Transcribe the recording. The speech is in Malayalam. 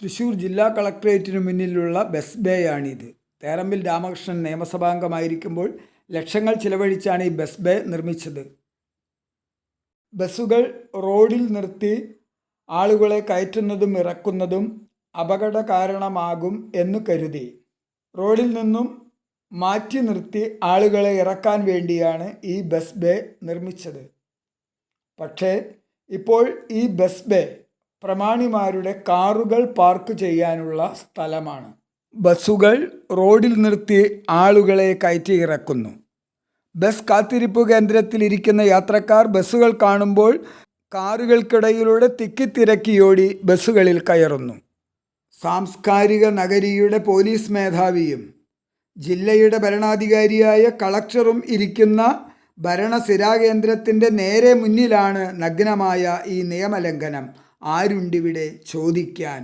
തൃശൂർ ജില്ലാ കളക്ടറേറ്റിനു മുന്നിലുള്ള ബസ് ബേയാണിത്. തേറമ്പിൽ രാമകൃഷ്ണൻ നിയമസഭാംഗമായിരിക്കുമ്പോൾ ലക്ഷങ്ങൾ ചിലവഴിച്ചാണ് ഈ ബസ് ബേ നിർമ്മിച്ചത്. ബസ്സുകൾ റോഡിൽ നിർത്തി ആളുകളെ കയറ്റുന്നതും ഇറക്കുന്നതും അപകട കാരണമാകും എന്ന് കരുതി റോഡിൽ നിന്നും മാറ്റി നിർത്തി ആളുകളെ ഇറക്കാൻ വേണ്ടിയാണ് ഈ ബസ് ബേ നിർമ്മിച്ചത്. പക്ഷേ ഇപ്പോൾ ഈ ബസ് ബേ പ്രമാണിമാരുടെ കാറുകൾ പാർക്ക് ചെയ്യാനുള്ള സ്ഥലമാണ്. ബസ്സുകൾ റോഡിൽ നിർത്തി ആളുകളെ കയറ്റി ഇറക്കുന്നു. ബസ് കാത്തിരിപ്പ് കേന്ദ്രത്തിലിരിക്കുന്ന യാത്രക്കാർ ബസ്സുകൾ കാണുമ്പോൾ കാറുകൾക്കിടയിലൂടെ തിക്കിത്തിരക്കിയോടി ബസ്സുകളിൽ കയറുന്നു. സാംസ്കാരിക നഗരിയുടെ പോലീസ് മേധാവിയും ജില്ലയുടെ ഭരണാധികാരിയായ കളക്ടറും ഇരിക്കുന്ന ഭരണസിരാകേന്ദ്രത്തിൻ്റെ നേരെ മുന്നിലാണ് നഗ്നമായ ഈ നിയമലംഘനം. ആരുണ്ടിവിടെ ചോദിക്കാൻ?